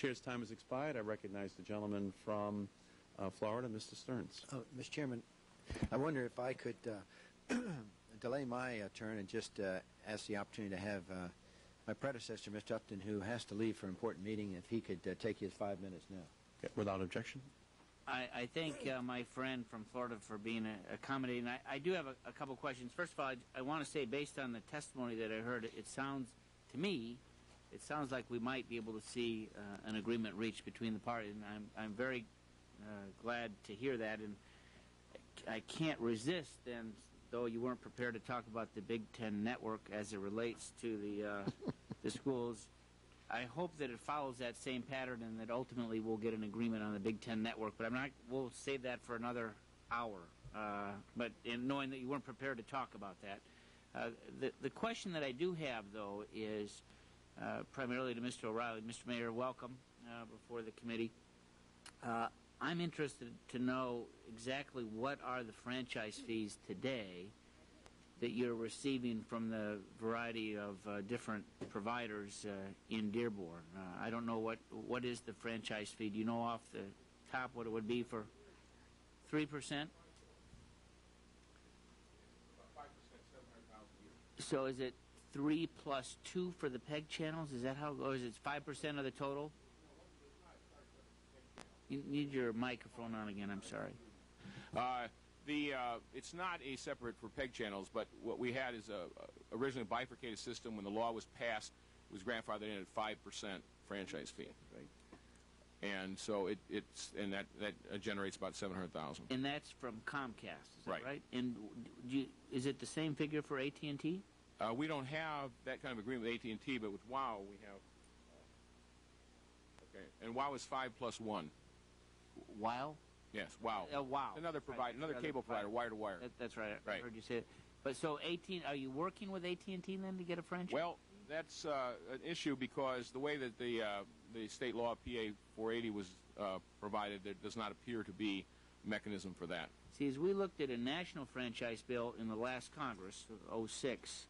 Chair's time has expired. I recognize the gentleman from Florida, Mr. Stearns. Oh, Mr. Chairman, I wonder if I could delay my turn and just ask the opportunity to have my predecessor, Mr. Upton, who has to leave for an important meeting, if he could take his 5 minutes now. Okay, without objection. I thank my friend from Florida for being accommodating. I do have a couple questions. First of all, I want to say, based on the testimony that I heard, it sounds to me, it sounds like we might be able to see an agreement reached between the parties, and I'm very glad to hear that. And I can't resist, then, though you weren't prepared to talk about the Big Ten network as it relates to the schools. I hope that it follows that same pattern and that ultimately we'll get an agreement on the Big Ten network. But we'll save that for another hour. But in knowing that you weren't prepared to talk about that, the question that I do have, though, is primarily to Mr. O'Reilly. Mr. Mayor, welcome before the committee. I'm interested to know exactly what are the franchise fees today that you're receiving from the variety of different providers in Dearborn. I don't know what is the franchise fee. Do you know off the top what it would be for 3%? About 5%, 700,000 a year. So is it 3 plus 2 for the PEG channels? Is that how, or is it 5% of the total? You need your microphone on again. I'm sorry. It's not a separate for PEG channels, but what we had is originally a bifurcated system. When the law was passed, it was grandfathered in at 5% franchise fee. Right. And so that generates about 700,000. And that's from Comcast, is that right? Right. And is it the same figure for AT&T? We don't have that kind of agreement with AT&T, but with WOW we have. Okay, and WOW is 5 plus 1. WOW? Yes, WOW. WOW. Another provider, another cable provider, wire to wire. That's right. Right. I heard you say it. But so are you working with AT&T then to get a franchise? Well, that's an issue because the way that the state law PA 480 was provided, there does not appear to be a mechanism for that. See, as we looked at a national franchise bill in the last Congress, 06,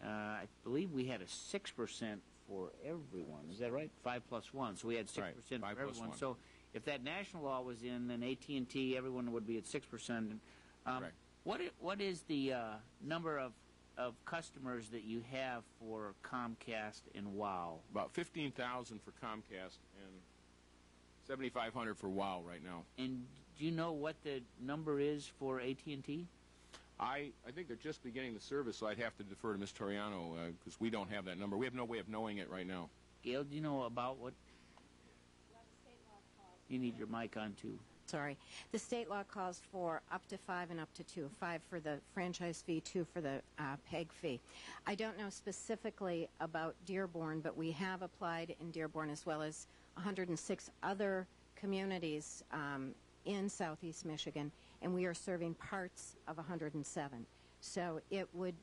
I believe we had a 6% for everyone. Is that right? 5 plus 1. So we had 6% right. for everyone. So if that national law was in, then AT&T, everyone would be at 6%. Correct. What is the number of customers that you have for Comcast and WOW? About 15,000 for Comcast and 7,500 for WOW right now. And do you know what the number is for AT&T? I think they're just beginning the service, so I'd have to defer to Ms. Toriano because we don't have that number. We have no way of knowing it right now. Gail, do you know about what? You need your mic on, too. Sorry. The state law calls for up to 5 and up to 2. 5 for the franchise fee, 2 for the PEG fee. I don't know specifically about Dearborn, but we have applied in Dearborn as well as 106 other communities in southeast Michigan, and we are serving parts of 107. So it would,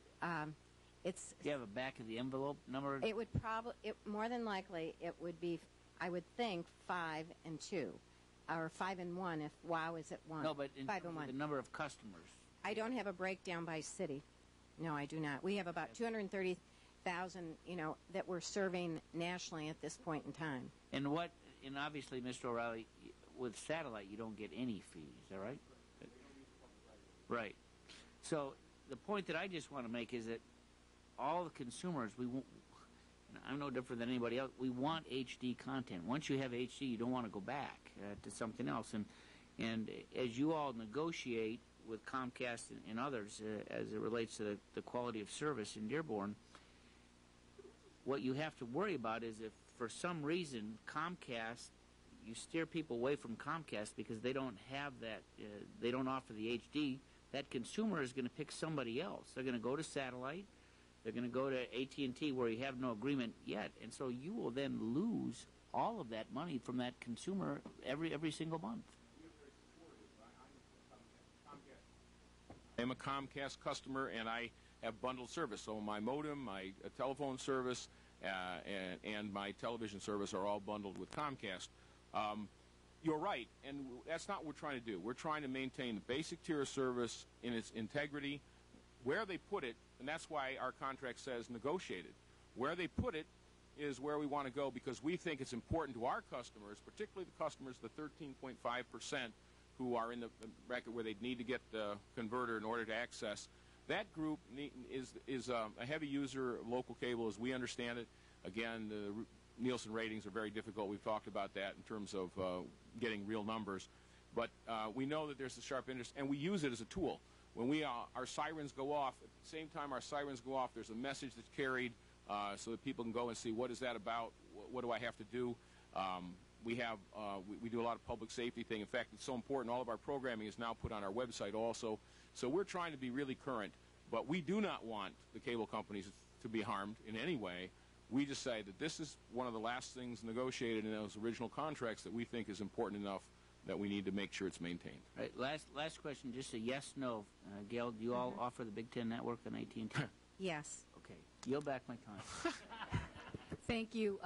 it's... Do you have a back of the envelope number? It would probably, more than likely, it would be, I would think, 5 and 2. Or 5 and 1 if WOW is at 1. No, but in 5 and 1. The number of customers. I don't have a breakdown by city. No, I do not. We have about 230,000, that we're serving nationally at this point in time. And obviously, Mr. O'Reilly, with satellite, you don't get any fee. Is that right? Right. So the point that I just want to make is that all the consumers, I'm no different than anybody else. We want HD content. Once you have HD, you don't want to go back to something else. And as you all negotiate with Comcast and others as it relates to the quality of service in Dearborn, what you have to worry about is if for some reason Comcast, you steer people away from Comcast because they don't have that, they don't offer the HD, that consumer is going to pick somebody else. They're going to go to satellite. They're going to go to AT&T where you have no agreement yet, and so you will then lose all of that money from that consumer every single month. I'm a Comcast customer, and I have bundled service. So my modem, my telephone service, and my television service are all bundled with Comcast. You're right, and that's not what we're trying to do. We're trying to maintain the basic tier of service in its integrity. Where they put it, and that's why our contract says negotiated. Where they put it is where we want to go because we think it's important to our customers, particularly the customers, the 13.5% who are in the bracket where they need to get the converter in order to access. That group is a heavy user of local cable as we understand it. Again, the Nielsen ratings are very difficult. We've talked about that in terms of getting real numbers. But we know that there's a sharp interest, and we use it as a tool. When our sirens go off, at the same time our sirens go off, there's a message that's carried so that people can go and see what is that about, what do I have to do. We do a lot of public safety thing. In fact, it's so important. All of our programming is now put on our website also. So we're trying to be really current. But we do not want the cable companies to be harmed in any way. We just say that this is one of the last things negotiated in those original contracts that we think is important enough that we need to make sure it's maintained. Right, last question, just a yes/no. Gail, do you all offer the Big Ten network on AT&T? Yes. Okay. Yield back my time. Thank you.